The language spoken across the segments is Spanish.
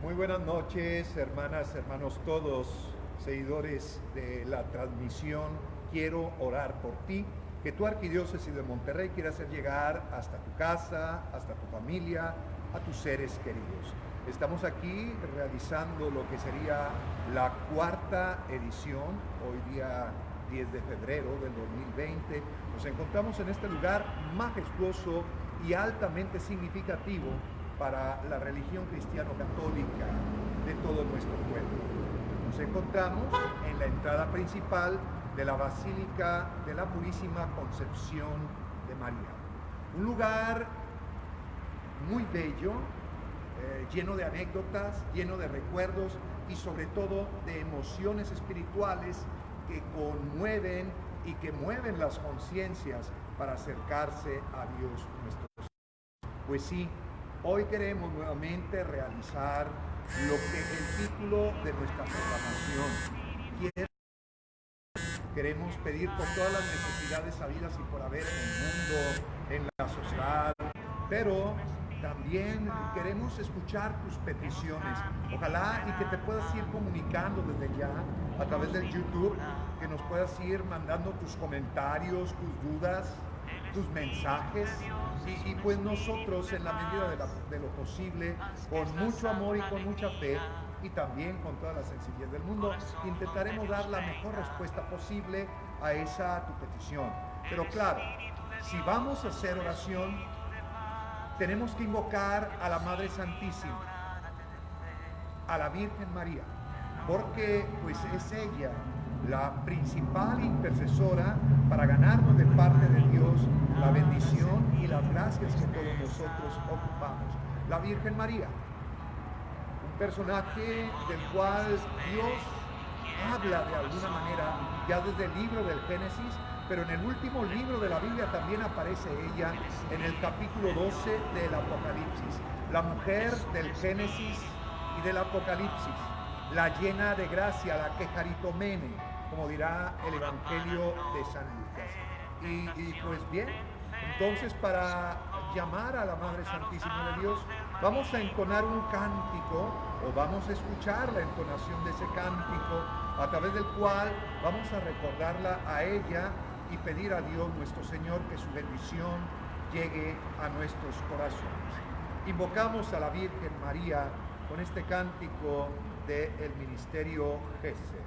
Muy buenas noches, hermanas, hermanos todos, seguidores de la transmisión. Quiero orar por ti, que tu arquidiócesis de Monterrey quiera hacer llegar hasta tu casa, hasta tu familia, a tus seres queridos. Estamos aquí realizando lo que sería la cuarta edición, hoy día 10 de febrero del 2020. Nos encontramos en este lugar majestuoso y altamente significativo para la religión cristiano-católica de todo nuestro pueblo. Nos encontramos en la entrada principal de la Basílica de la Purísima Concepción de María. Un lugar muy bello, lleno de anécdotas, lleno de recuerdos y sobre todo de emociones espirituales que conmueven y que mueven las conciencias para acercarse a Dios nuestro Señor. Pues sí, hoy queremos nuevamente realizar lo que el título de nuestra programación. Queremos pedir por todas las necesidades habidas y por haber en el mundo, en la sociedad, pero también queremos escuchar tus peticiones. Ojalá y que te puedas ir comunicando desde ya a través del YouTube, que nos puedas ir mandando tus comentarios, tus dudas, tus mensajes y pues nosotros en la medida de lo posible, con mucho amor y con mucha fe y también con toda la sencillez del mundo, intentaremos dar la mejor respuesta posible a esa tu petición. Pero claro, si vamos a hacer oración, tenemos que invocar a la Madre Santísima, a la Virgen María, porque pues es ella la principal intercesora para ganarnos de parte de Dios la bendición y las gracias que todos nosotros ocupamos. La Virgen María, un personaje del cual Dios habla de alguna manera ya desde el libro del Génesis, pero en el último libro de la Biblia también aparece ella en el capítulo 12 del Apocalipsis. La mujer del Génesis y del Apocalipsis, la llena de gracia, la que jaritomene, como dirá el Evangelio de San Lucas. Y pues bien, entonces para llamar a la Madre Santísima de Dios, vamos a entonar un cántico o vamos a escuchar la entonación de ese cántico a través del cual vamos a recordarla a ella y pedir a Dios nuestro Señor que su bendición llegue a nuestros corazones. Invocamos a la Virgen María con este cántico del ministerio Gesed.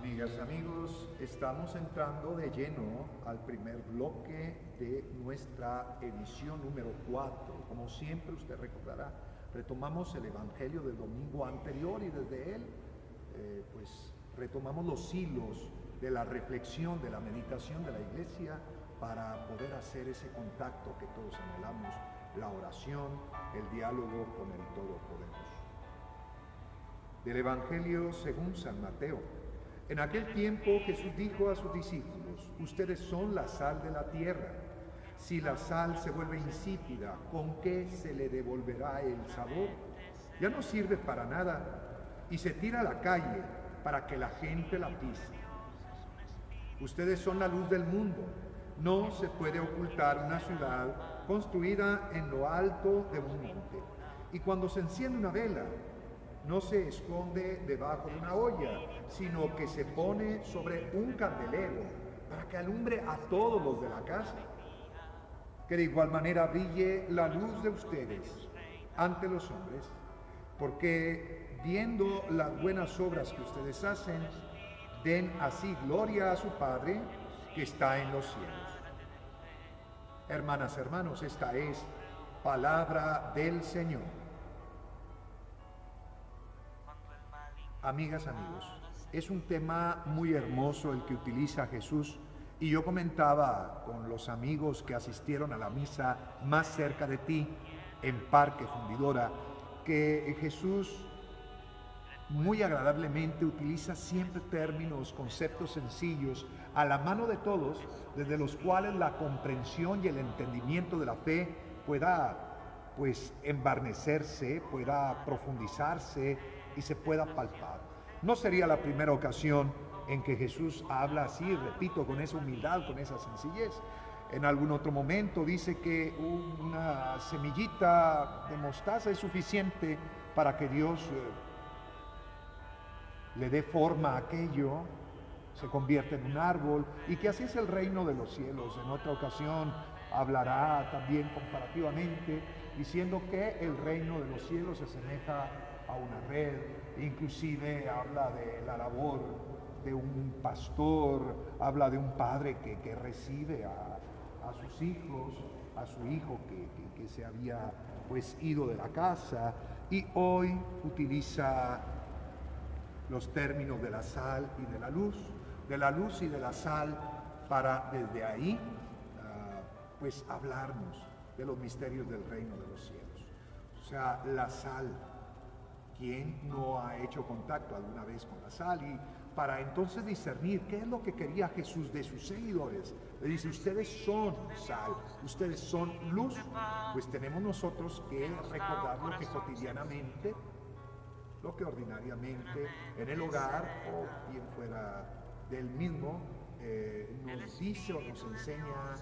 Amigas, amigos, estamos entrando de lleno al primer bloque de nuestra edición número 4. Como siempre usted recordará, retomamos el Evangelio del domingo anterior y desde él pues retomamos los hilos de la reflexión, de la meditación de la Iglesia para poder hacer ese contacto que todos anhelamos, la oración, el diálogo con el Todopoderoso. Del Evangelio según San Mateo. En aquel tiempo Jesús dijo a sus discípulos: ustedes son la sal de la tierra. Si la sal se vuelve insípida, ¿con qué se le devolverá el sabor? Ya no sirve para nada y se tira a la calle para que la gente la pise. Ustedes son la luz del mundo. No se puede ocultar una ciudad construida en lo alto de un monte. Y cuando se enciende una vela, no se esconde debajo de una olla, sino que se pone sobre un candelero para que alumbre a todos los de la casa. Que de igual manera brille la luz de ustedes ante los hombres, porque viendo las buenas obras que ustedes hacen, den así gloria a su Padre que está en los cielos. Hermanas, hermanos, esta es palabra del Señor. Amigas, amigos, es un tema muy hermoso el que utiliza Jesús, y yo comentaba con los amigos que asistieron a la misa más cerca de ti, en Parque Fundidora, que Jesús muy agradablemente utiliza siempre términos, conceptos sencillos, a la mano de todos, desde los cuales la comprensión y el entendimiento de la fe pueda, pues, embarnecerse, pueda profundizarse y se pueda palpar. No sería la primera ocasión en que Jesús habla así, repito, con esa humildad, con esa sencillez. En algún otro momento dice que una semillita de mostaza es suficiente para que Dios le dé forma a aquello, se convierte en un árbol, y que así es el reino de los cielos. En otra ocasión hablará también comparativamente, diciendo que el reino de los cielos se asemeja a una red, inclusive habla de la labor de un pastor, habla de un padre que recibe a sus hijos, a su hijo que se había pues ido de la casa, y hoy utiliza los términos de la sal y de la luz y de la sal para desde ahí pues hablarnos de los misterios del reino de los cielos. O sea, la sal. ¿Quién no ha hecho contacto alguna vez con la sal? Y para entonces discernir qué es lo que quería Jesús de sus seguidores, le dice: ustedes son sal, ustedes son luz. Pues tenemos nosotros que recordar lo que cotidianamente, lo que ordinariamente en el hogar o bien fuera del mismo nos dice o nos enseña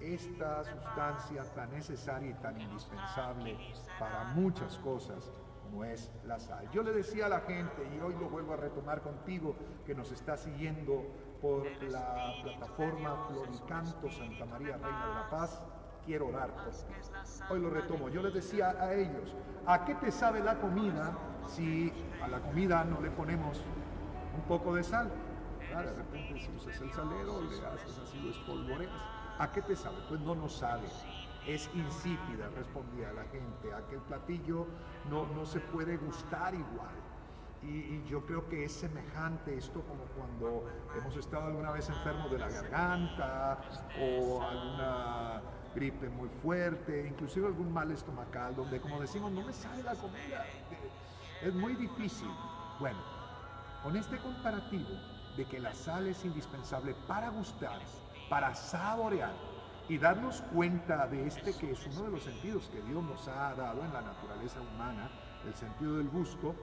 esta sustancia tan necesaria y tan indispensable para muchas cosas como es la sal. Yo le decía a la gente, y hoy lo vuelvo a retomar contigo, que nos está siguiendo por la plataforma Floricanto Santa María Reina de la Paz: quiero orar por ti. Hoy lo retomo. Yo les decía a ellos: ¿a qué te sabe la comida si a la comida no le ponemos un poco de sal? De repente, si usas el salero y le haces así, lo espolvoreas, ¿a qué te sabe? Pues no nos sabe. Es insípida, respondía la gente. Aquel platillo no se puede gustar igual. Y yo creo que es semejante esto como cuando hemos estado alguna vez enfermos de la garganta o alguna gripe muy fuerte, inclusive algún mal estomacal, donde, como decimos, no me sale la comida. Es muy difícil. Bueno, con este comparativo de que la sal es indispensable para gustar, para saborear y darnos cuenta de este que es uno de los sentidos que Dios nos ha dado en la naturaleza humana, el sentido del gusto.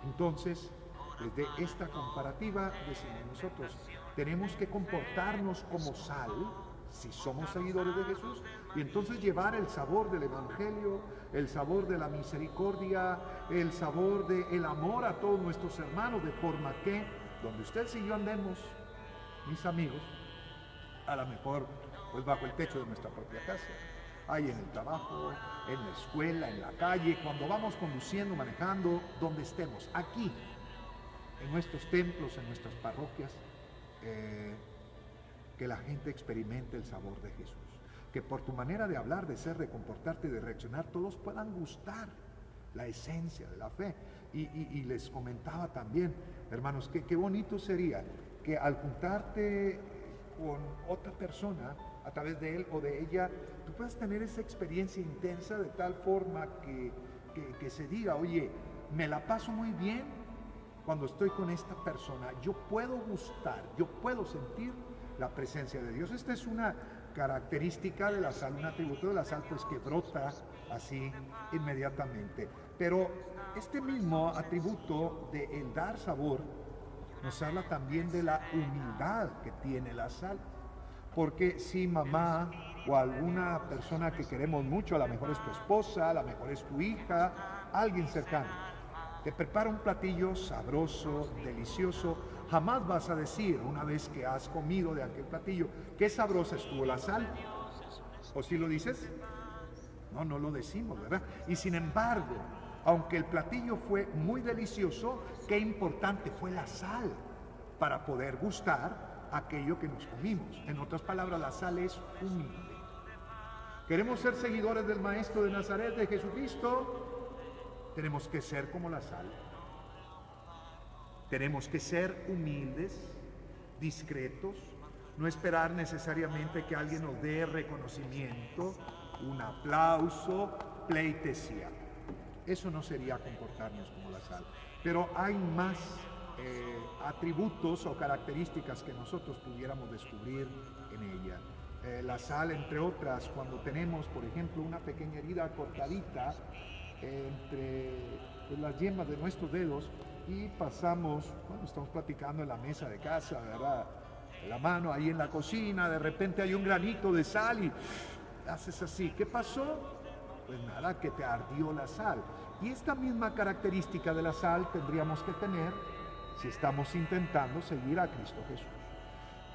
Entonces, desde esta comparativa decimos nosotros, tenemos que comportarnos como sal si somos seguidores de Jesús, y entonces llevar el sabor del Evangelio, el sabor de la misericordia, el sabor del amor a todos nuestros hermanos, de forma que donde ustedes y yo andemos, mis amigos, a lo mejor pues bajo el techo de nuestra propia casa, ahí en el trabajo, en la escuela, en la calle, cuando vamos conduciendo, manejando, donde estemos, aquí, en nuestros templos, en nuestras parroquias, que la gente experimente el sabor de Jesús. Que por tu manera de hablar, de ser, de comportarte, de reaccionar, todos puedan gustar la esencia de la fe. Y les comentaba también, hermanos, que qué bonito sería que al juntarte con otra persona, a través de él o de ella, tú puedas tener esa experiencia intensa de tal forma que se diga, oye, me la paso muy bien cuando estoy con esta persona, yo puedo gustar, yo puedo sentir la presencia de Dios. Esta es una característica de la sal, un atributo de la sal, pues que brota así inmediatamente. Pero este mismo atributo de el dar sabor nos habla también de la humildad que tiene la sal. Porque si mamá o alguna persona que queremos mucho, a lo mejor es tu esposa, a lo mejor es tu hija, alguien cercano, te prepara un platillo sabroso, delicioso, jamás vas a decir, una vez que has comido de aquel platillo, qué sabrosa estuvo la sal. ¿O si lo dices? No, no lo decimos, ¿verdad? Y sin embargo, aunque el platillo fue muy delicioso, qué importante fue la sal para poder gustar aquello que nos comimos. En otras palabras, la sal es humilde. ¿Queremos ser seguidores del Maestro de Nazaret, de Jesucristo? Tenemos que ser como la sal. Tenemos que ser humildes, discretos, no esperar necesariamente que alguien nos dé reconocimiento, un aplauso, pleitesía. Eso no sería comportarnos como la sal. Pero hay más atributos o características que nosotros pudiéramos descubrir en ella. La sal, entre otras, cuando tenemos, por ejemplo, una pequeña herida cortadita entre las yemas de nuestros dedos y pasamos, bueno, estamos platicando en la mesa de casa, ¿verdad? La mano ahí en la cocina, de repente hay un granito de sal y haces así. ¿Qué pasó? Pues nada, que te ardió la sal. Y esta misma característica de la sal tendríamos que tener si estamos intentando seguir a Cristo Jesús.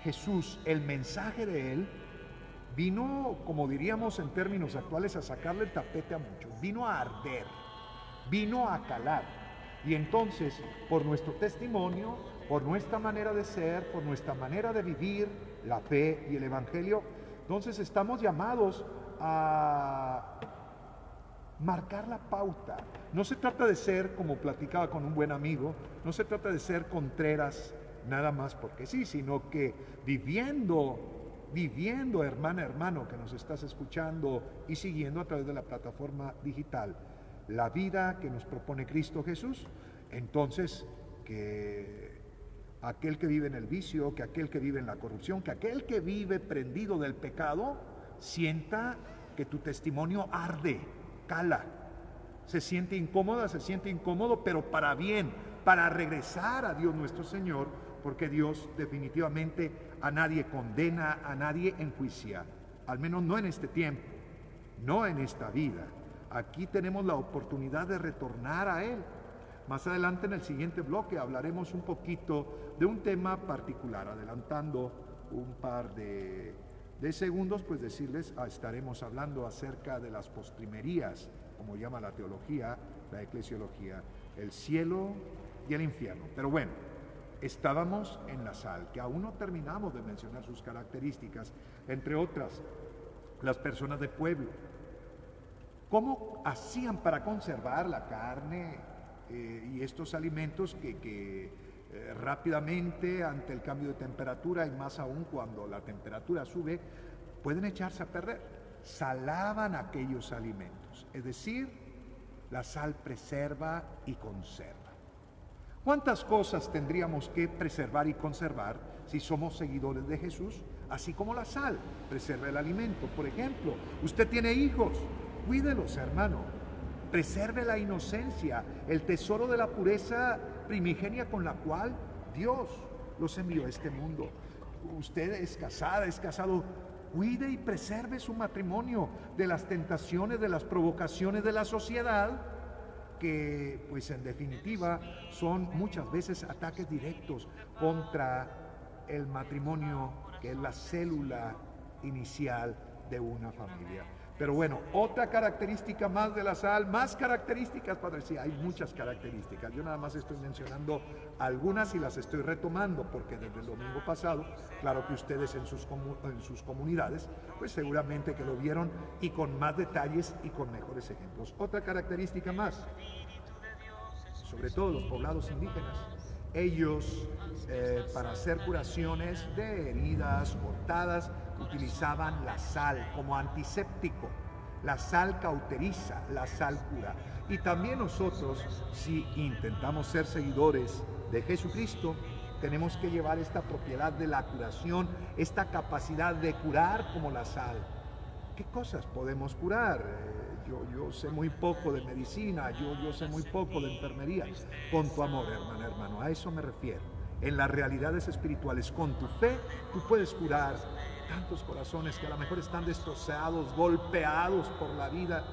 Jesús, el mensaje de Él, vino, como diríamos en términos actuales, a sacarle el tapete a muchos, vino a arder, vino a calar. Y entonces, por nuestro testimonio, por nuestra manera de ser, por nuestra manera de vivir la fe y el Evangelio, entonces estamos llamados a marcar la pauta. No se trata de ser, como platicaba con un buen amigo, no se trata de ser contreras nada más porque sí, sino que viviendo, hermana, hermano, que nos estás escuchando y siguiendo a través de la plataforma digital, la vida que nos propone Cristo Jesús, entonces que aquel que vive en el vicio, que aquel que vive en la corrupción, que aquel que vive prendido del pecado, sienta que tu testimonio arde, cala, se siente incómoda, se siente incómodo, pero para bien, para regresar a Dios nuestro Señor, porque Dios definitivamente a nadie condena, a nadie enjuicia, al menos no en este tiempo, no en esta vida. Aquí tenemos la oportunidad de retornar a Él. Más adelante en el siguiente bloque hablaremos un poquito de un tema particular, adelantando un par de segundos, pues decirles, estaremos hablando acerca de las postrimerías, como llama la teología, la eclesiología, el cielo y el infierno. Pero bueno, estábamos en la sal, que aún no terminamos de mencionar sus características, entre otras, las personas de pueblo. ¿Cómo hacían para conservar la carne y estos alimentos que rápidamente ante el cambio de temperatura y más aún cuando la temperatura sube, pueden echarse a perder? Salaban aquellos alimentos, es decir, la sal preserva y conserva. ¿Cuántas cosas tendríamos que preservar y conservar si somos seguidores de Jesús? Así como la sal preserva el alimento. Por ejemplo, usted tiene hijos, cuídelos, hermano. Preserve la inocencia, el tesoro de la pureza primigenia con la cual Dios los envió a este mundo. Usted es casada, es casado, cuide y preserve su matrimonio de las tentaciones, de las provocaciones de la sociedad, que pues en definitiva son muchas veces ataques directos contra el matrimonio, que es la célula inicial de una familia. Pero bueno, otra característica más de la sal, más características, Padre, sí, hay muchas características. Yo nada más estoy mencionando algunas y las estoy retomando porque desde el domingo pasado, claro que ustedes en sus comunidades, pues seguramente que lo vieron y con más detalles y con mejores ejemplos. Otra característica más, sobre todo los poblados indígenas. Ellos, para hacer curaciones de heridas, cortadas, utilizaban la sal como antiséptico. La sal cauteriza, la sal cura. Y también nosotros, si intentamos ser seguidores de Jesucristo, tenemos que llevar esta propiedad de la curación, esta capacidad de curar como la sal. ¿Qué cosas podemos curar? Yo sé muy poco de medicina, yo sé muy poco de enfermería. Con tu amor, hermano, a eso me refiero. En las realidades espirituales, con tu fe, tú puedes curar tantos corazones que a lo mejor están destrozados, golpeados por la vida.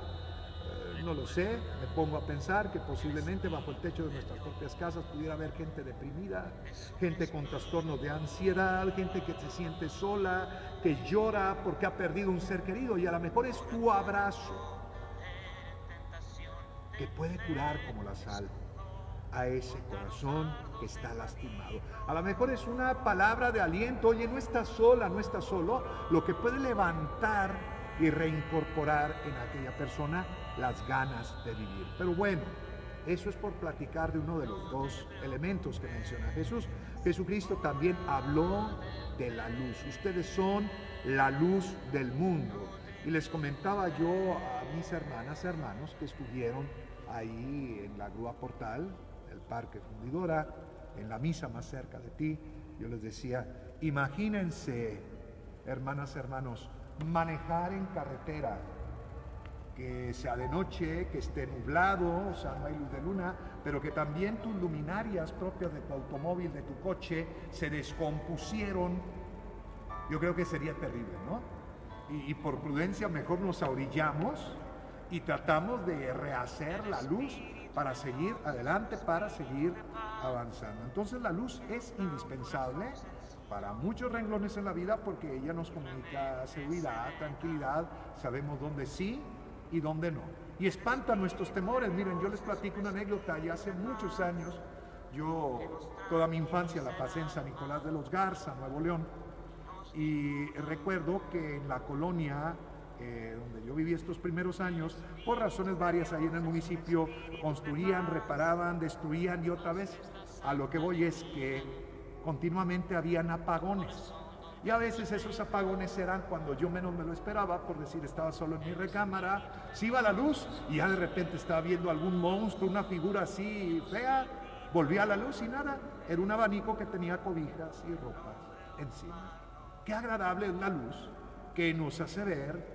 No lo sé, me pongo a pensar que posiblemente bajo el techo de nuestras propias casas pudiera haber gente deprimida, gente con trastornos de ansiedad, gente que se siente sola, que llora porque ha perdido un ser querido, y a lo mejor es tu abrazo que puede curar como la sal a ese corazón que está lastimado. A lo mejor es una palabra de aliento, oye, no estás sola, no estás solo, lo que puede levantar y reincorporar en aquella persona las ganas de vivir. Pero bueno, eso es por platicar de uno de los dos elementos que menciona Jesús. Jesucristo también habló de la luz. Ustedes son la luz del mundo. Y les comentaba yo a mis hermanas, hermanos que estuvieron ahí en la grúa Portal, el Parque Fundidora, en la misa más cerca de ti, yo les decía, imagínense, hermanas, hermanos, manejar en carretera, que sea de noche, que esté nublado, o sea, no hay luz de luna, pero que también tus luminarias propias de tu automóvil, de tu coche, se descompusieron. Yo creo que sería terrible, ¿no? Y por prudencia mejor nos ahorillamos y tratamos de rehacer la luz para seguir adelante, para seguir avanzando. Entonces la luz es indispensable para muchos renglones en la vida porque ella nos comunica seguridad, tranquilidad, sabemos dónde sí y dónde no. Y espanta nuestros temores. Miren, yo les platico una anécdota. Ya hace muchos años, yo toda mi infancia la pasé en San Nicolás de los Garza, Nuevo León, y recuerdo que en la colonia donde yo viví estos primeros años, por razones varias ahí en el municipio, construían, reparaban, destruían, y otra vez a lo que voy es que continuamente habían apagones. Y a veces esos apagones eran cuando yo menos me lo esperaba, por decir, estaba solo en mi recámara, se iba la luz y ya de repente estaba viendo algún monstruo, una figura así fea, volvía a la luz y nada, era un abanico que tenía cobijas y ropas encima. Qué agradable es la luz que nos hace ver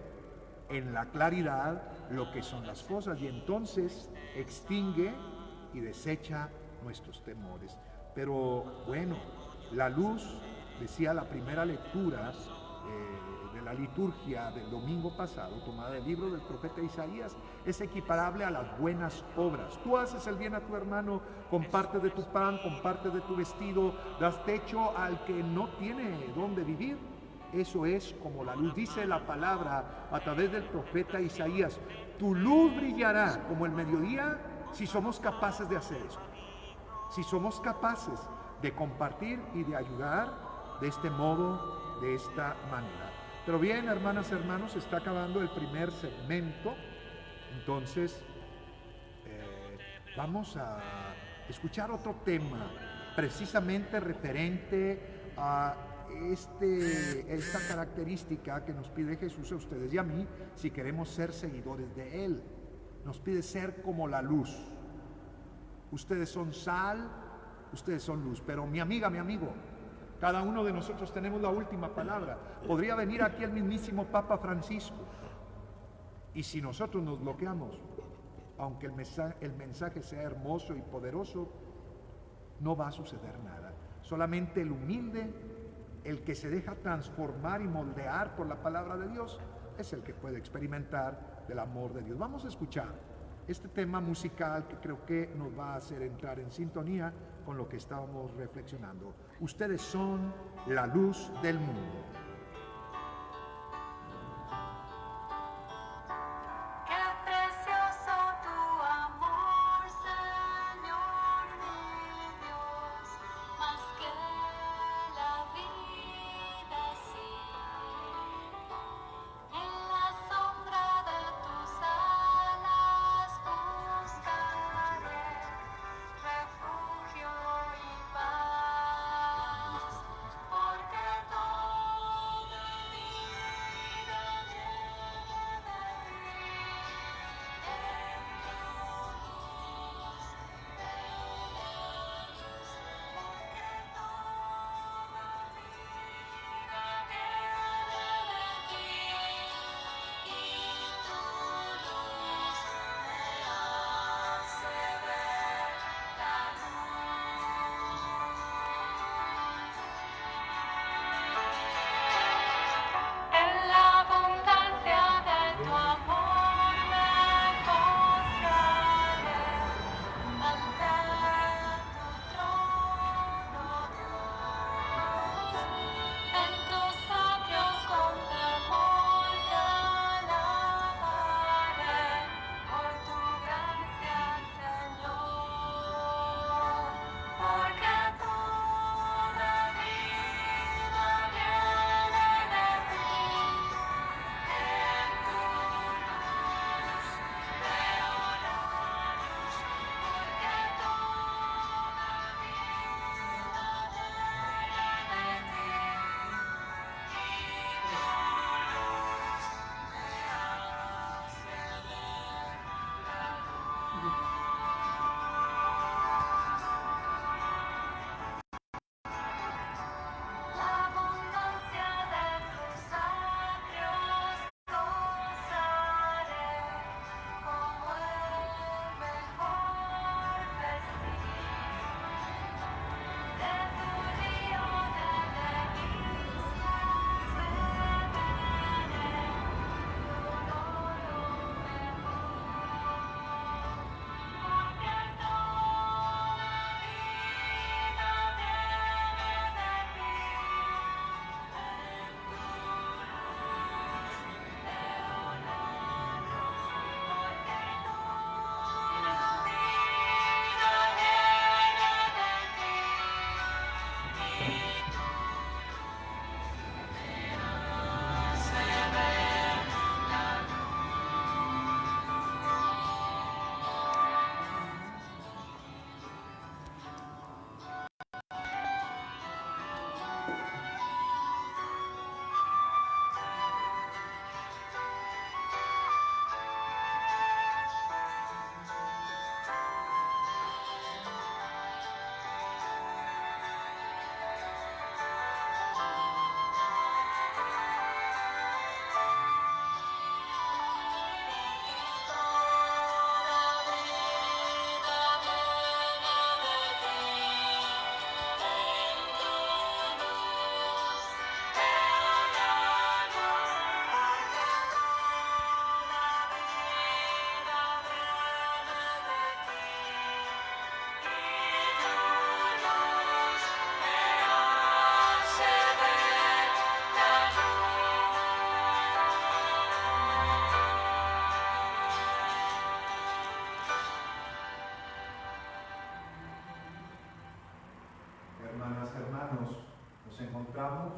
en la claridad lo que son las cosas, y entonces extingue y desecha nuestros temores. Pero bueno, la luz, decía la primera lectura de la liturgia del domingo pasado, tomada del libro del profeta Isaías, es equiparable a las buenas obras. Tú haces el bien a tu hermano con parte de tu pan, con parte de tu vestido, das techo al que no tiene dónde vivir. Eso es como la luz. Dice la palabra a través del profeta Isaías, tu luz brillará como el mediodía si somos capaces de hacer eso. Si somos capaces de compartir y de ayudar de este modo, de esta manera. Pero bien, hermanas, hermanos, está acabando el primer segmento. Entonces, vamos a escuchar otro tema precisamente referente a esta característica que nos pide Jesús a ustedes y a mí si queremos ser seguidores de Él. Nos pide ser como la luz. Ustedes son sal, ustedes son luz. Pero mi amiga, mi amigo, cada uno de nosotros tenemos la última palabra. Podría venir aquí el mismísimo Papa Francisco, y si nosotros nos bloqueamos, aunque el mensaje sea hermoso y poderoso, no va a suceder nada. Solamente el humilde, el que se deja transformar y moldear por la palabra de Dios, es el que puede experimentar del amor de Dios. Vamos a escuchar este tema musical que creo que nos va a hacer entrar en sintonía con lo que estábamos reflexionando. Ustedes son la luz del mundo. Hermanas, hermanos, nos encontramos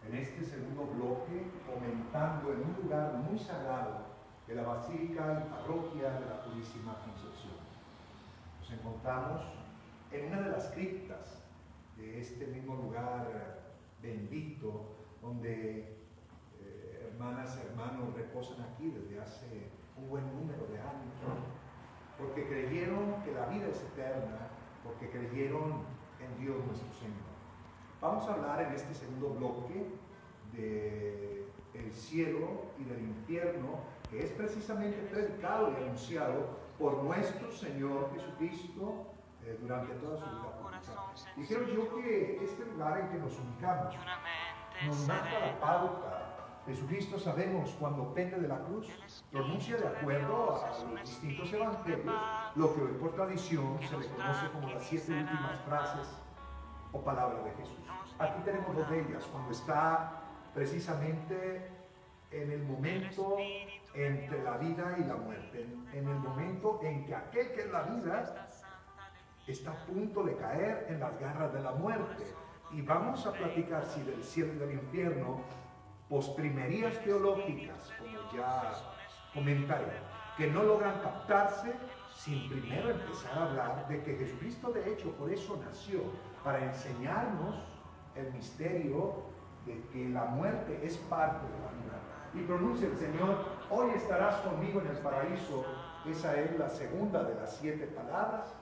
en este segundo bloque comentando en un lugar muy sagrado de la Basílica y Parroquia de la Purísima Concepción. Nos encontramos en una de las criptas de este mismo lugar bendito, donde hermanas, hermanos reposan aquí desde hace un buen número de años, porque creyeron que la vida es eterna, porque creyeron en Dios nuestro Señor. Vamos a hablar en este segundo bloque del cielo y del infierno, que es precisamente predicado y anunciado por nuestro Señor Jesucristo durante toda su vida pública. Y creo yo que este lugar en que nos ubicamos nos marca la pauta. Jesucristo, sabemos, cuando pende de la cruz, pronuncia de acuerdo a los distintos evangelios lo que hoy por tradición se le conoce como las 7 últimas frases o palabras de Jesús. Aquí tenemos dos de ellas, cuando está precisamente en el momento entre la vida y la muerte, en el momento en que aquel que es la vida está a punto de caer en las garras de la muerte. Y vamos a platicar, si del cielo y del infierno, postrimerías teológicas, como ya comentaré, que no logran captarse sin primero empezar a hablar de que Jesucristo, de hecho, por eso nació, para enseñarnos el misterio de que la muerte es parte de la vida. Y pronuncia el Señor: hoy estarás conmigo en el paraíso. Esa es la segunda de las 7 palabras,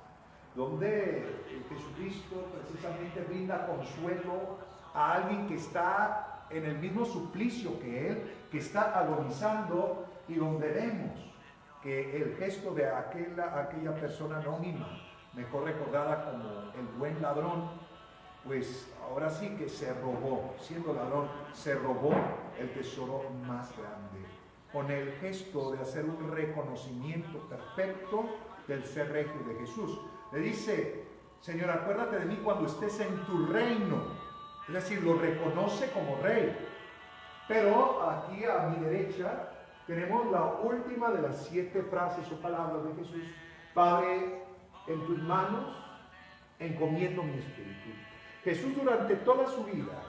donde Jesucristo precisamente brinda consuelo a alguien que está en el mismo suplicio que él, que está agonizando, y donde vemos que el gesto de aquella persona anónima, mejor recordada como el buen ladrón, pues ahora sí que se robó, siendo ladrón, se robó el tesoro más grande, con el gesto de hacer un reconocimiento perfecto del ser regio de Jesús. Le dice: Señor, acuérdate de mí cuando estés en tu reino. Es decir, lo reconoce como rey. Pero aquí a mi derecha tenemos la última de las 7 frases o palabras de Jesús: Padre, en tus manos encomiendo mi espíritu. Jesús, durante toda su vida,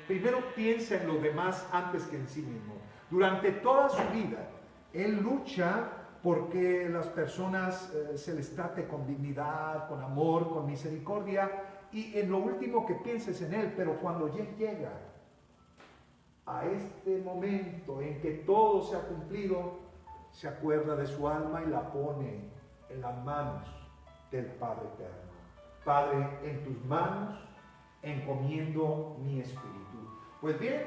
primero piensa en los demás antes que en sí mismo. Durante toda su vida, Él lucha porque las personas se les trate con dignidad, con amor, con misericordia, y en lo último que pienses en Él. Pero cuando ya llega a este momento en que todo se ha cumplido, se acuerda de su alma y la pone en las manos del Padre eterno. Padre, en tus manos encomiendo mi espíritu. Pues bien,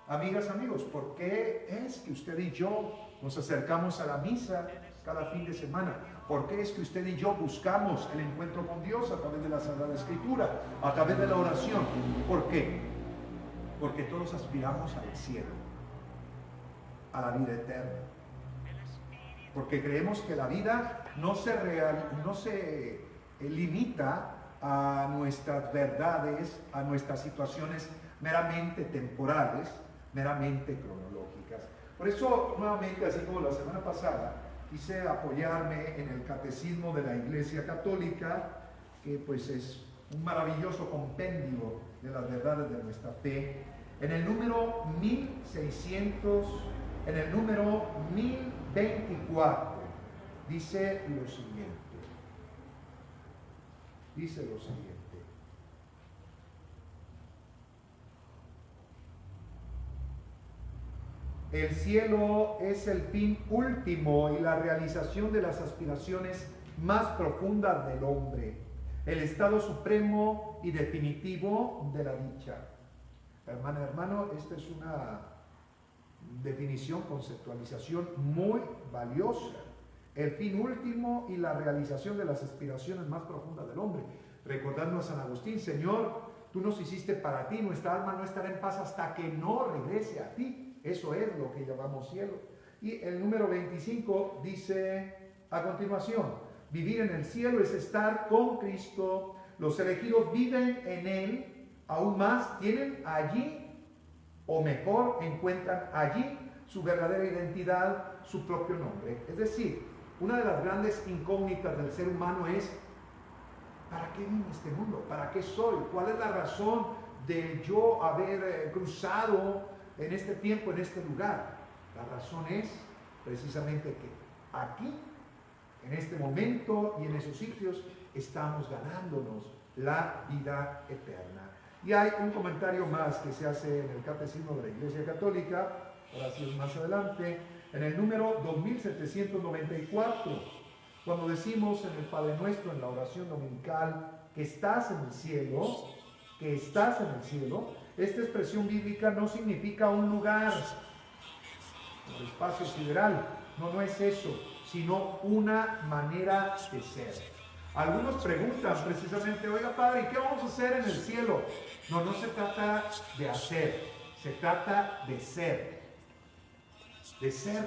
amigas, amigos, ¿por qué es que usted y yo nos acercamos a la misa cada fin de semana? ¿Por qué es que usted y yo buscamos el encuentro con Dios a través de la Sagrada Escritura, a través de la oración? ¿Por qué? Porque todos aspiramos al cielo, a la vida eterna. Porque creemos que la vida no se limita a nuestras verdades, a nuestras situaciones meramente temporales, meramente cronológicas. Por eso, nuevamente, así como la semana pasada, quise apoyarme en el Catecismo de la Iglesia Católica, que pues es un maravilloso compendio de las verdades de nuestra fe. En el número 1024, dice lo siguiente. El cielo es el fin último y la realización de las aspiraciones más profundas del hombre, el estado supremo y definitivo de la dicha. Hermana, hermano, esta es una definición, conceptualización muy valiosa. El fin último y la realización de las aspiraciones más profundas del hombre. Recordando a San Agustín: Señor, tú nos hiciste para ti, nuestra alma no estará en paz hasta que no regrese a ti. Eso es lo que llamamos cielo. Y el número 25 dice a continuación: vivir en el cielo es estar con Cristo. Los elegidos viven en Él. Aún más, tienen allí, o mejor, encuentran allí su verdadera identidad, su propio nombre. Es decir, una de las grandes incógnitas del ser humano es: ¿para qué vine a este mundo? ¿Para qué soy? ¿Cuál es la razón de yo haber cruzado en este tiempo, en este lugar? La razón es precisamente que aquí, en este momento y en esos sitios, estamos ganándonos la vida eterna. Y hay un comentario más que se hace en el Catecismo de la Iglesia Católica, ahora sí es más adelante, en el número 2794, cuando decimos en el Padre Nuestro, en la oración dominical, que estás en el cielo, esta expresión bíblica no significa un lugar, el espacio sideral, no es eso, sino una manera de ser. Algunos preguntan precisamente: oiga, Padre, ¿y qué vamos a hacer en el cielo? No se trata de hacer, se trata de ser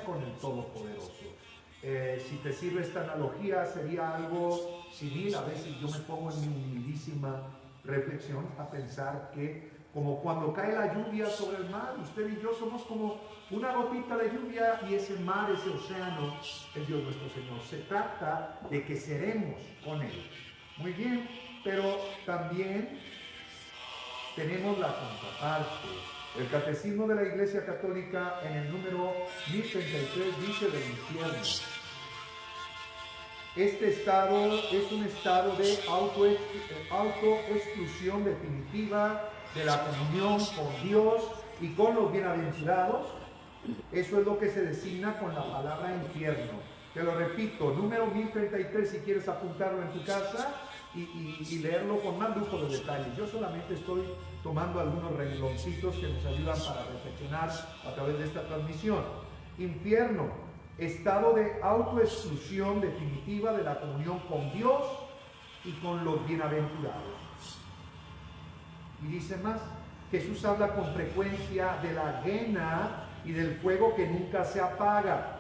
con el Todopoderoso. Si te sirve esta analogía, sería algo civil. A veces yo me pongo en mi humildísima reflexión a pensar que, como cuando cae la lluvia sobre el mar, usted y yo somos como una gotita de lluvia, y ese mar, ese océano, es Dios nuestro Señor. Se trata de que seremos con Él. Muy bien, pero también tenemos la contraparte. El Catecismo de la Iglesia Católica, en el número 1033, dice del infierno: este estado es un estado de autoexclusión definitiva de la comunión con Dios y con los bienaventurados. Eso es lo que se designa con la palabra infierno. Te lo repito, número 1033, si quieres apuntarlo en tu casa y leerlo con más lujo de detalles. Yo solamente estoy tomando algunos rengloncitos que nos ayudan para reflexionar a través de esta transmisión. Infierno, estado de autoexclusión definitiva de la comunión con Dios y con los bienaventurados. Y dice más: Jesús habla con frecuencia de la guena y del fuego que nunca se apaga,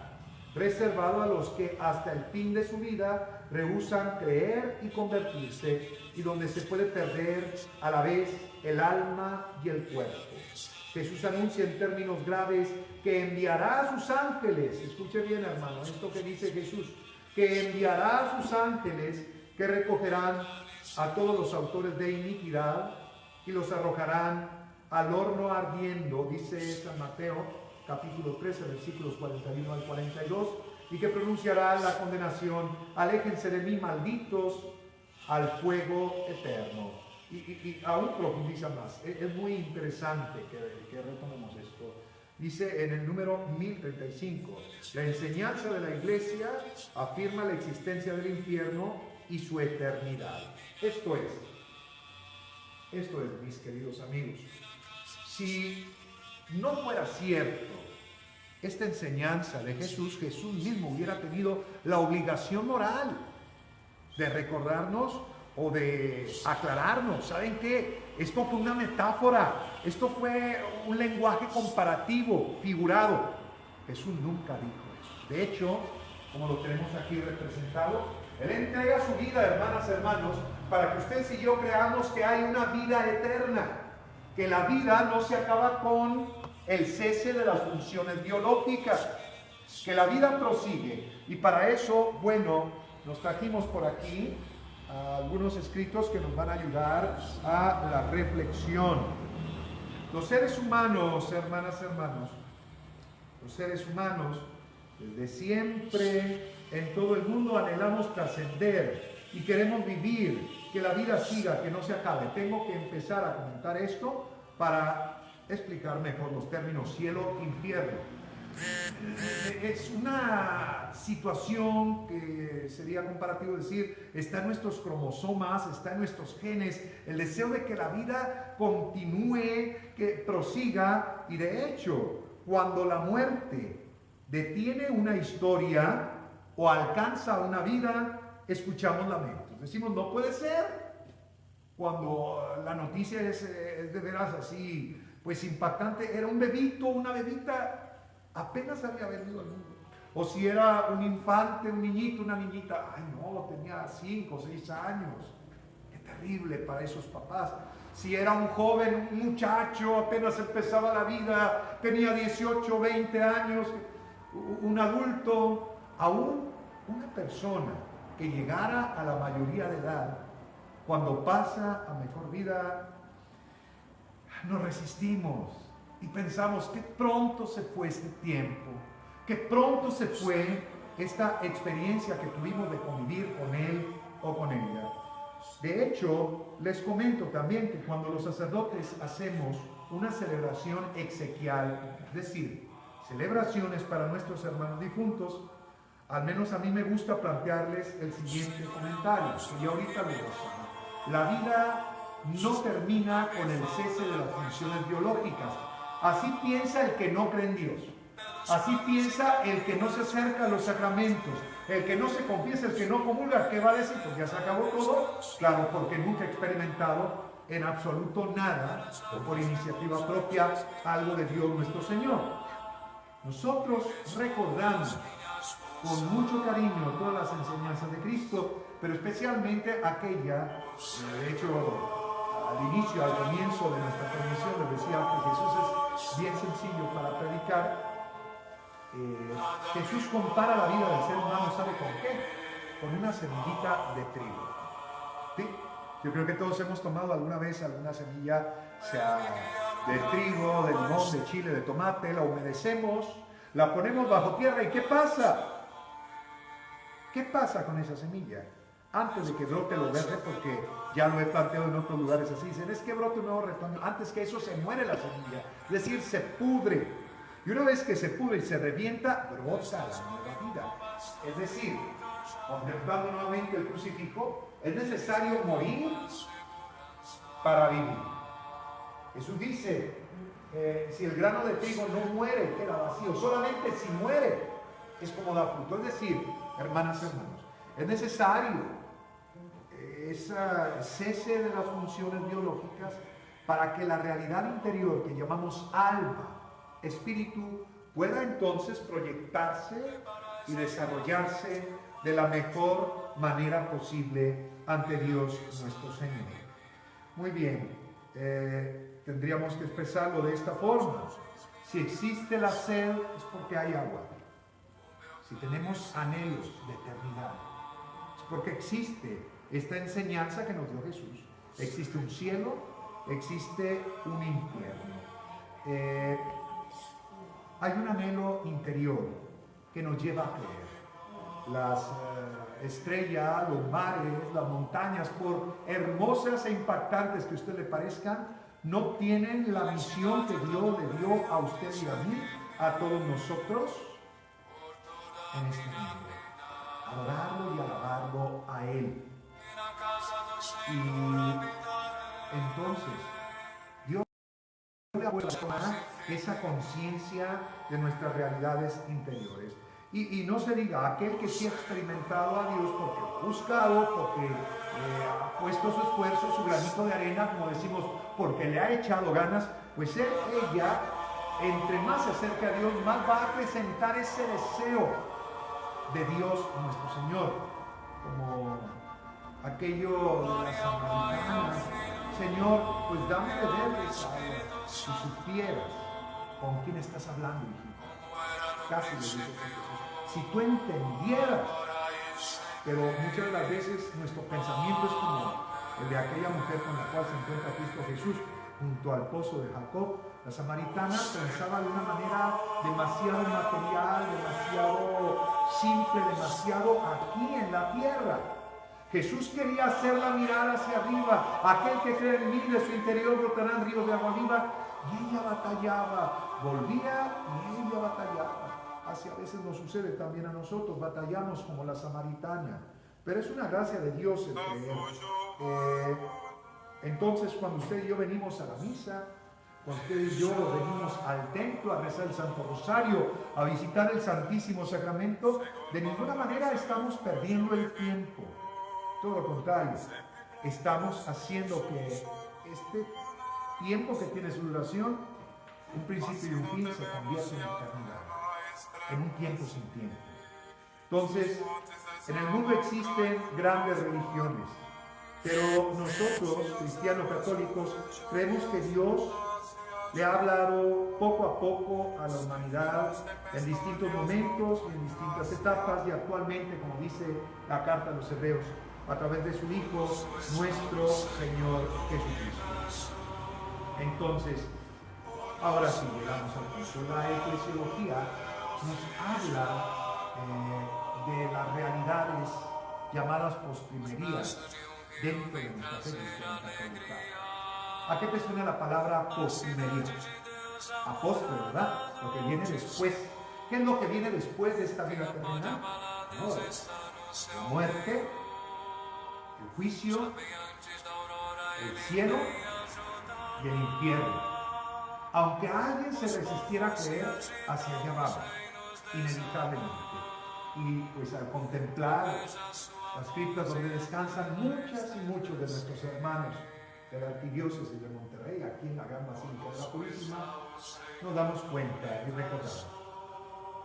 reservado a los que hasta el fin de su vida rehúsan creer y convertirse, y donde se puede perder a la vez el alma y el cuerpo. Jesús anuncia en términos graves que enviará a sus ángeles. Escuche bien, hermano, esto que dice Jesús: que enviará a sus ángeles, que recogerán a todos los autores de iniquidad y los arrojarán al horno ardiendo, dice San Mateo capítulo 13, versículos 41 al 42, y que pronunciará la condenación: aléjense de mí, malditos, al fuego eterno. Y aún profundiza más. Es muy interesante que retomemos esto. Dice en el número 1035, la enseñanza de la Iglesia afirma la existencia del infierno y su eternidad. Esto es, mis queridos amigos, si no fuera cierto esta enseñanza de Jesús, Jesús mismo hubiera tenido la obligación moral de recordarnos o de aclararnos. ¿Saben qué? Esto fue una metáfora, esto fue un lenguaje comparativo, figurado. Jesús nunca dijo eso. De hecho, como lo tenemos aquí representado, Él entrega su vida, hermanas y hermanos, para que ustedes y yo creamos que hay una vida eterna, que la vida no se acaba con el cese de las funciones biológicas, que la vida prosigue. Y para eso, bueno, nos trajimos por aquí algunos escritos que nos van a ayudar a la reflexión. Los seres humanos, hermanas, hermanos, los seres humanos, desde siempre en todo el mundo anhelamos trascender y queremos vivir, que la vida siga, que no se acabe. Tengo que empezar a comentar esto para explicar mejor los términos cielo e infierno. Es una situación que sería comparativo decir, está en nuestros cromosomas, está en nuestros genes, el deseo de que la vida continúe, que prosiga, y de hecho, cuando la muerte detiene una historia o alcanza una vida, escuchamos lamentos. Decimos, no puede ser. Cuando la noticia es de veras así, pues impactante, era un bebito, una bebita, apenas había venido al mundo. O si era un infante, un niñito, una niñita, ay no, tenía 5 o 6 años. Qué terrible para esos papás. Si era un joven, un muchacho, apenas empezaba la vida, tenía 18, 20 años, un adulto, aún una persona que llegara a la mayoría de edad, cuando pasa a mejor vida, nos resistimos y pensamos que pronto se fue este tiempo, que pronto se fue esta experiencia que tuvimos de convivir con él o con ella. De hecho, les comento también que cuando los sacerdotes hacemos una celebración exequial, es decir, celebraciones para nuestros hermanos difuntos, al menos a mí me gusta plantearles el siguiente comentario, y ahorita lo voy a hacer. La vida no termina con el cese de las funciones biológicas. Así piensa el que no cree en Dios. Así piensa el que no se acerca a los sacramentos, el que no se confiesa, el que no comulga. ¿Qué va a decir? Pues ya se acabó todo. Claro, porque nunca ha experimentado en absoluto nada, o por iniciativa propia, algo de Dios nuestro Señor. Nosotros recordamos con mucho cariño todas las enseñanzas de Cristo, pero especialmente aquella, de hecho, al inicio, al comienzo de nuestra transmisión, les decía que Jesús es bien sencillo para predicar. Jesús compara la vida del ser humano, ¿sabe con qué? Con una semillita de trigo. ¿Sí? Yo creo que todos hemos tomado alguna vez alguna semilla, sea de trigo, de limón, de chile, de tomate, la humedecemos, la ponemos bajo tierra, ¿y qué pasa? ¿Qué pasa con esa semilla? Antes de que brote lo verde, porque ya lo he planteado en otros lugares así, dicen, es que brote un nuevo retoño, antes que eso se muere la semilla, es decir, se pudre. Y una vez que se pudre y se revienta, brota la nueva vida. Es decir, contemplando nuevamente el crucifijo, es necesario morir para vivir. Jesús dice, si el grano de trigo no muere, queda vacío, solamente si muere es como da fruto. Es decir, hermanas y hermanos, es necesario ese cese de las funciones biológicas para que la realidad interior que llamamos alma, espíritu, pueda entonces proyectarse y desarrollarse de la mejor manera posible ante Dios nuestro Señor. Muy bien, tendríamos que expresarlo de esta forma. Si existe la sed es porque hay agua. Si tenemos anhelos de eternidad, es porque existe esta enseñanza que nos dio Jesús. Existe un cielo, existe un infierno. Hay un anhelo interior que nos lleva a creer. Las estrellas, los mares, las montañas, por hermosas e impactantes que a usted le parezcan, no tienen la misión que Dios le dio a usted y a mí, a todos nosotros, en este mundo. Adorarlo y alabarlo a Él. Y entonces, Dios le ha vuelto a dar esa conciencia de nuestras realidades interiores. Y no se diga, aquel que sí ha experimentado a Dios porque lo ha buscado, porque ha puesto su esfuerzo, su granito de arena, como decimos, porque le ha echado ganas, pues ella, entre más se acerca a Dios, más va a presentar ese deseo de Dios nuestro Señor, como aquello de las samaritanas. Señor, pues dame de beber esa agua. Si supieras con quién estás hablando, hijito. Casi le dice Jesús. Si tú entendieras pero muchas de las veces nuestro pensamiento es como el de aquella mujer con la cual se encuentra Cristo Jesús junto al pozo de Jacob. La samaritana pensaba de una manera demasiado material, demasiado simple, demasiado aquí en la tierra. Jesús quería hacerla mirar hacia arriba. Aquel que cree en mí, de su interior brotarán ríos de agua viva. Y ella batallaba, volvía y ella batallaba. Así a veces nos sucede también a nosotros, batallamos como la samaritana. Pero es una gracia de Dios el creer. Entonces, cuando usted y yo venimos a la misa, cuando usted y yo venimos al templo a rezar el Santo Rosario, a visitar el Santísimo Sacramento, de ninguna manera estamos perdiendo el tiempo. Todo lo contrario, estamos haciendo que este tiempo que tiene su duración, un principio y un fin, se convierta en eternidad, en un tiempo sin tiempo. Entonces, en el mundo existen grandes religiones, pero nosotros, cristianos católicos, creemos que Dios le ha hablado poco a poco a la humanidad en distintos momentos y en distintas etapas, y actualmente, como dice la carta a los Hebreos, a través de su Hijo, nuestro Señor Jesucristo. Entonces, ahora sí llegamos al punto. La eclesiología nos habla de las realidades llamadas postrimerías dentro de nuestra fe cristiana católica. ¿A qué te suena la palabra postrimería? Apóstol, ¿verdad? Lo que viene después. ¿Qué es lo que viene después de esta vida terrenal? No, la muerte, el juicio, el cielo y el infierno. Aunque alguien se resistiera a creer, hacia allá vamos, inevitablemente. Y pues al contemplar las criptas donde descansan muchas y muchos de nuestros hermanos de la Arquidiócesis de Monterrey, aquí en la Gran Basílica de la Purísima, nos damos cuenta y recordamos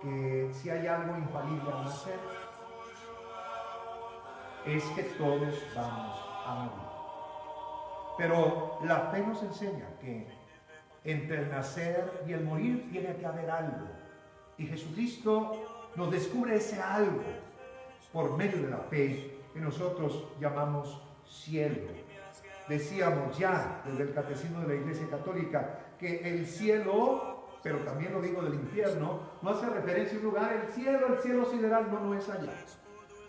que si hay algo infalible al nacer, es que todos vamos a morir. Pero la fe nos enseña que entre el nacer y el morir tiene que haber algo. Y Jesucristo nos descubre ese algo por medio de la fe que nosotros llamamos cielo. Decíamos ya desde el Catecismo de la Iglesia Católica que el cielo, pero también lo digo del infierno, no hace referencia a un lugar, el cielo sideral, no es allá.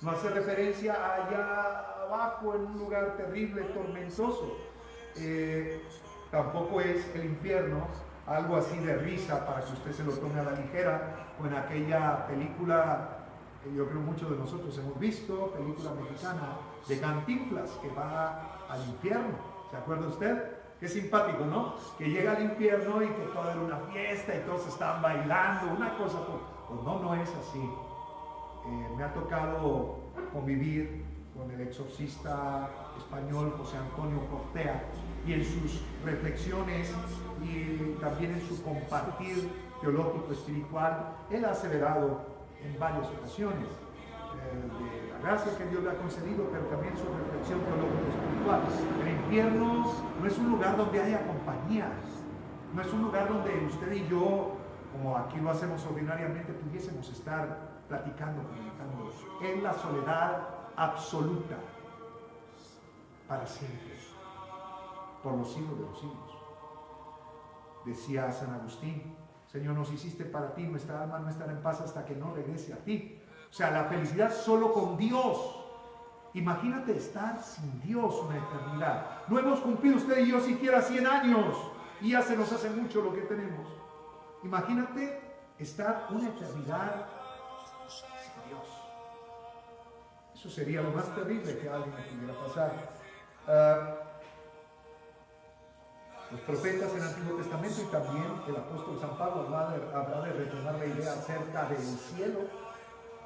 No hace referencia allá abajo en un lugar terrible, tormentoso. Tampoco es el infierno algo así de risa para que usted se lo tome a la ligera, o en aquella película que yo creo muchos de nosotros hemos visto, película mexicana de Cantinflas, que va al infierno. ¿Se acuerda usted? Qué simpático, ¿no? Que llega al infierno y que toda era una fiesta y todos están bailando, una cosa. Pues no es así. Me ha tocado convivir con el exorcista español José Antonio Cortea, y en sus reflexiones y también en su compartir teológico espiritual, él ha aseverado en varias ocasiones de la gracia que Dios le ha concedido, pero también su reflexión teológica espiritual. El infierno no es un lugar donde haya compañía, no es un lugar donde usted y yo, como aquí lo hacemos ordinariamente, pudiésemos estar platicando, comunicando. Es la soledad absoluta para siempre, por los siglos de los siglos. Decía San Agustín: Señor, nos hiciste para ti, nuestra alma no estará en paz hasta que no regrese a ti. O sea, la felicidad solo con Dios. Imagínate estar sin Dios una eternidad. No hemos cumplido usted y yo siquiera 100 años y ya se nos hace mucho lo que tenemos. Imagínate estar una eternidad sin Dios. Eso sería lo más terrible que a alguien le pudiera pasar. Los profetas en el Antiguo Testamento y también el apóstol San Pablo habrá de retomar la idea acerca del cielo.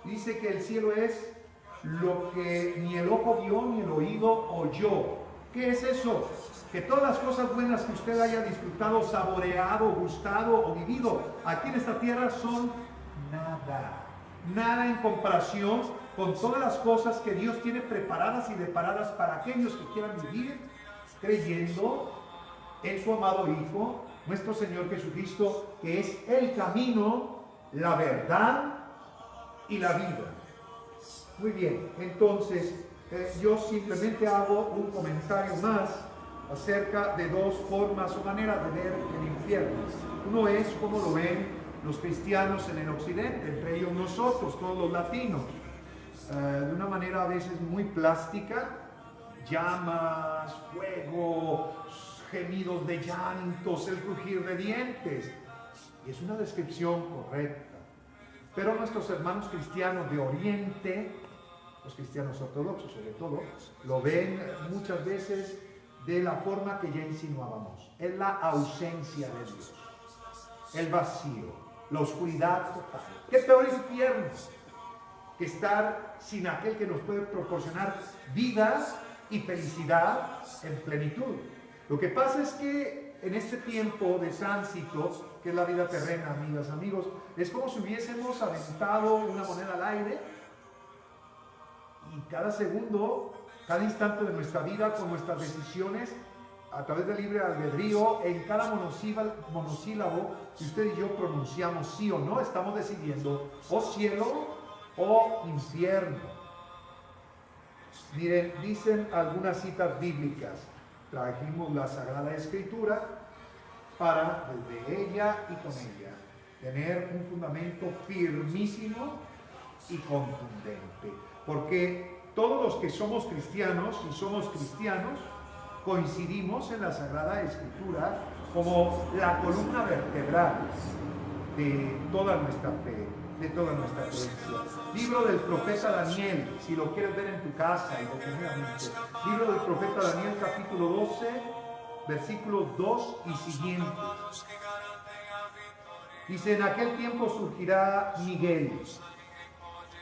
Dice que el cielo es lo que ni el ojo vio ni el oído oyó. ¿Qué es eso? Que todas las cosas buenas que usted haya disfrutado, saboreado, gustado o vivido aquí en esta tierra son nada en comparación con todas las cosas que Dios tiene preparadas y deparadas para aquellos que quieran vivir creyendo en su amado Hijo, nuestro Señor Jesucristo, que es el camino, la verdad y la vida. Muy bien, entonces yo simplemente hago un comentario más acerca de dos formas o maneras de ver el infierno. Uno es como lo ven los cristianos en el occidente, entre ellos nosotros, todos los latinos, de una manera a veces muy plástica, llamas, fuego, gemidos de llantos, el crujir de dientes, y es una descripción correcta. Pero nuestros hermanos cristianos de Oriente, los cristianos ortodoxos sobre todo, lo ven muchas veces de la forma que ya insinuábamos. Es la ausencia de Dios, el vacío, la oscuridad total. ¿Qué peor infierno que estar sin aquel que nos puede proporcionar vida y felicidad en plenitud? Lo que pasa es que en este tiempo de tránsito, que es la vida terrena, amigas, amigos, es como si hubiésemos aventado una moneda al aire y cada segundo, cada instante de nuestra vida, con nuestras decisiones, a través del libre albedrío, en cada monosílabo que usted y yo pronunciamos sí o no, estamos decidiendo o cielo o infierno. Miren, dicen algunas citas bíblicas. Trajimos la Sagrada Escritura para, desde ella y con ella, tener un fundamento firmísimo y contundente. Porque todos los que somos cristianos y somos cristianos coincidimos en la Sagrada Escritura como la columna vertebral de toda nuestra fe, de toda nuestra creencia. Libro del profeta Daniel, si lo quieres ver en tu casa y detenidamente. Libro del profeta Daniel, capítulo 12, versículos 2 y siguientes. Dice: en aquel tiempo surgirá Miguel,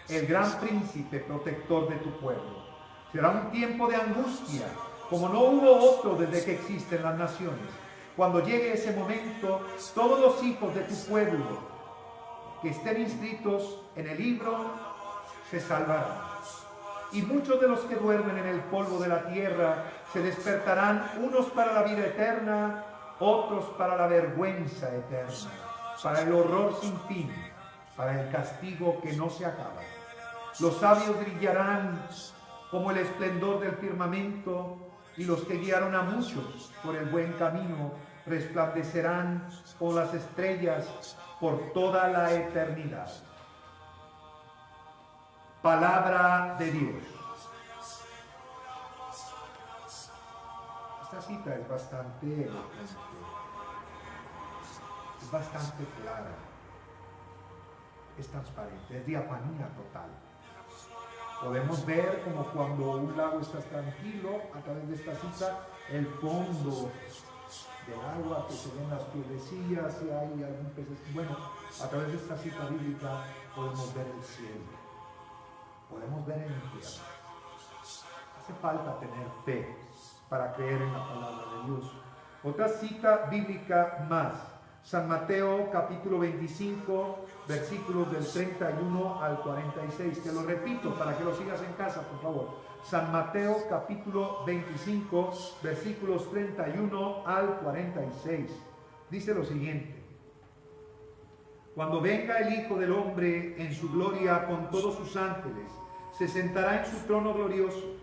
el gran príncipe protector de tu pueblo. Será un tiempo de angustia, como no hubo otro desde que existen las naciones. Cuando llegue ese momento, todos los hijos de tu pueblo que estén inscritos en el libro se salvarán. Y muchos de los que duermen en el polvo de la tierra se despertarán, unos para la vida eterna, otros para la vergüenza eterna, para el horror sin fin, para el castigo que no se acaba. Los sabios brillarán como el esplendor del firmamento, y los que guiaron a muchos por el buen camino resplandecerán como las estrellas por toda la eternidad. Palabra de Dios. Esta cita es bastante elocuente, es bastante clara, es transparente, es diafanía total. Podemos ver como cuando un lago está tranquilo, a través de esta cita, el fondo del agua, que se ven las piedrecillas, si hay algún pez. Bueno, a través de esta cita bíblica podemos ver el cielo, podemos ver el infierno. Hace falta tener fe para creer en la palabra de Dios. Otra cita bíblica más, San Mateo capítulo 25, versículos del 31 al 46. Te lo repito para que lo sigas en casa, por favor. San Mateo capítulo 25, versículos 31 al 46. Dice lo siguiente: cuando venga el Hijo del Hombre en su gloria con todos sus ángeles, se sentará en su trono glorioso.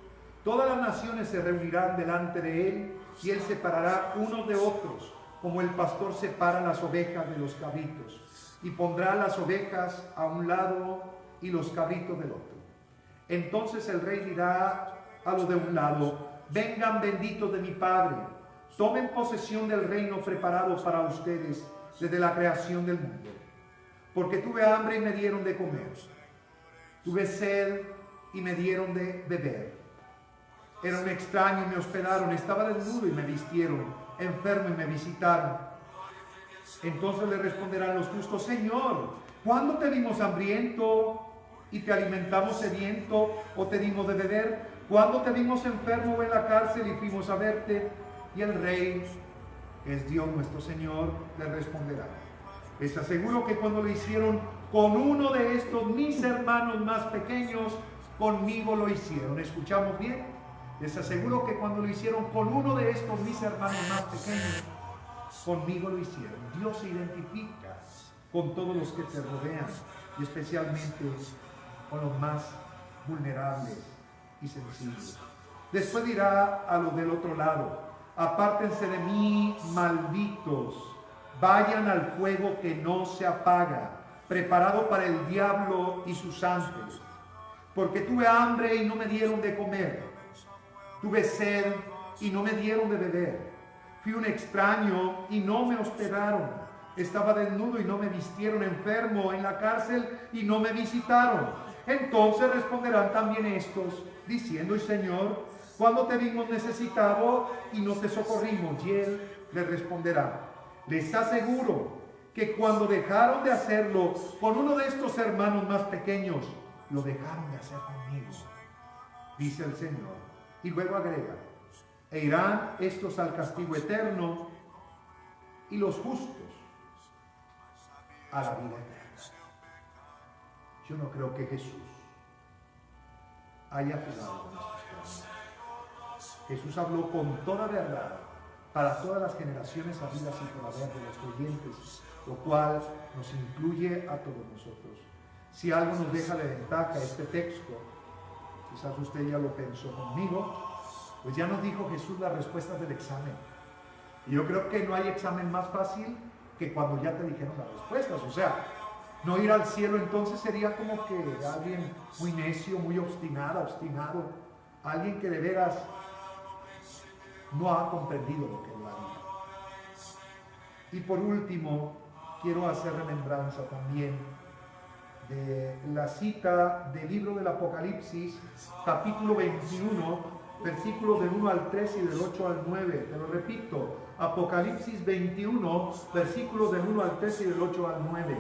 Todas las naciones se reunirán delante de él, y él separará unos de otros, como el pastor separa las ovejas de los cabritos, y pondrá las ovejas a un lado y los cabritos del otro. Entonces el rey dirá a los de un lado: vengan benditos de mi Padre, tomen posesión del reino preparado para ustedes desde la creación del mundo. Porque tuve hambre y me dieron de comer, tuve sed y me dieron de beber, era un extraño y me hospedaron, estaba desnudo y me vistieron, enfermo y me visitaron. Entonces le responderán los justos: Señor, ¿cuándo te vimos hambriento y te alimentamos sediento, o te dimos de beber? ¿Cuándo te vimos enfermo o en la cárcel y fuimos a verte? Y el Rey, que es Dios nuestro Señor, le responderá: les aseguro que cuando lo hicieron con uno de estos mis hermanos más pequeños, conmigo lo hicieron. ¿Escuchamos bien? Les aseguro que cuando lo hicieron con uno de estos mis hermanos más pequeños, conmigo lo hicieron. Dios se identifica con todos los que te rodean, y especialmente con los más vulnerables y sensibles. Después dirá a los del otro lado: apártense de mí, malditos, vayan al fuego que no se apaga, preparado para el diablo y sus ángeles. Porque tuve hambre y no me dieron de comer, tuve sed y no me dieron de beber, fui un extraño y no me hospedaron, estaba desnudo y no me vistieron, enfermo en la cárcel y no me visitaron. Entonces responderán también estos, diciendo: y Señor, ¿cuándo te vimos necesitado y no te socorrimos? Y él les responderá: les aseguro que cuando dejaron de hacerlo con uno de estos hermanos más pequeños, lo dejaron de hacer conmigo, dice el Señor. Y luego agrega: e irán estos al castigo eterno y los justos a la vida eterna. Yo no creo que Jesús haya jugado con estos planes. Jesús habló con toda verdad para todas las generaciones habidas y por haber de los creyentes, lo cual nos incluye a todos nosotros. Si algo nos deja de ventaja este texto, quizás usted ya lo pensó conmigo, pues ya nos dijo Jesús las respuestas del examen. Y yo creo que no hay examen más fácil que cuando ya te dijeron las respuestas. O sea, no ir al cielo entonces sería como que alguien muy necio, muy obstinado, alguien que de veras no ha comprendido lo que es la vida. Y por último, quiero hacer remembranza también de la cita del libro del Apocalipsis, capítulo 21, versículos del 1 al 3 y del 8 al 9. Te lo repito, Apocalipsis 21, versículos del 1 al 3 y del 8 al 9.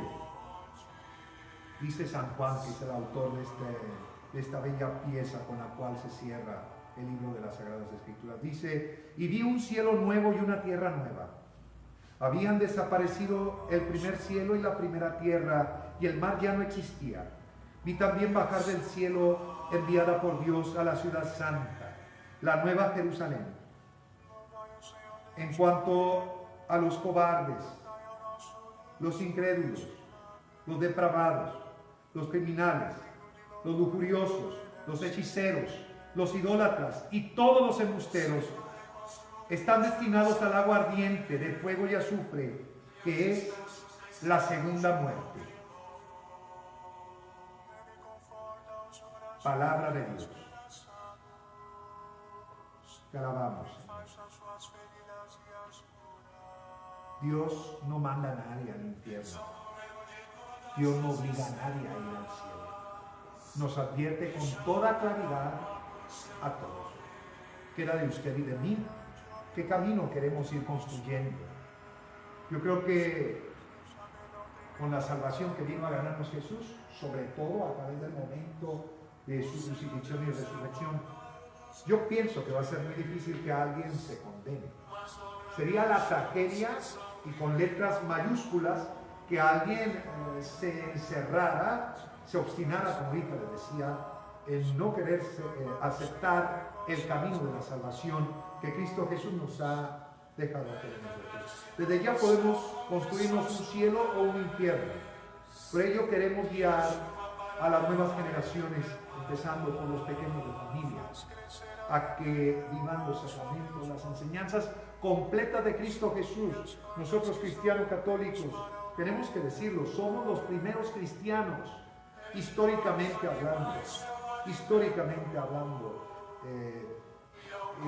Dice San Juan, que es el autor de esta bella pieza con la cual se cierra el libro de las Sagradas Escrituras. Dice: y vi un cielo nuevo y una tierra nueva. Habían desaparecido el primer cielo y la primera tierra, y el mar ya no existía. Vi también bajar del cielo, enviada por Dios, a la ciudad santa, la nueva Jerusalén. En cuanto a los cobardes, los incrédulos, los depravados, los criminales, los lujuriosos, los hechiceros, los idólatras y todos los embusteros, están destinados al agua ardiente de fuego y azufre, que es la segunda muerte. Palabra de Dios. Te alabamos, Señor. Dios no manda a nadie al infierno. Dios no obliga a nadie a ir al cielo. Nos advierte con toda claridad a todos. Queda de usted y de mí qué camino queremos ir construyendo. Yo creo que con la salvación que vino a ganarnos Jesús, sobre todo a través del momento de su crucifixión y resurrección, yo pienso que va a ser muy difícil que alguien se condene. Sería la tragedia, y con letras mayúsculas, que alguien se encerrara, se obstinara, como ahorita les decía, en no querer aceptar el camino de la salvación que Cristo Jesús nos ha dejado a todos nosotros. Desde ya podemos construirnos un cielo o un infierno. Por ello queremos guiar a las nuevas generaciones, empezando por los pequeños de familia, a que vivan los sacramentos, las enseñanzas completas de Cristo Jesús. Nosotros, cristianos católicos, tenemos que decirlo, somos los primeros cristianos, históricamente hablando.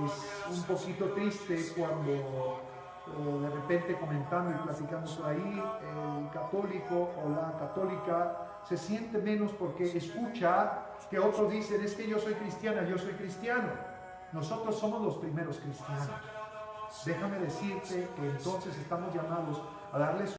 Es un poquito triste cuando de repente, comentando y platicando por ahí, el católico o la católica se siente menos porque escucha que otros dicen: es que yo soy cristiana, yo soy cristiano. Nosotros somos los primeros cristianos. Déjame decirte que entonces estamos llamados a darles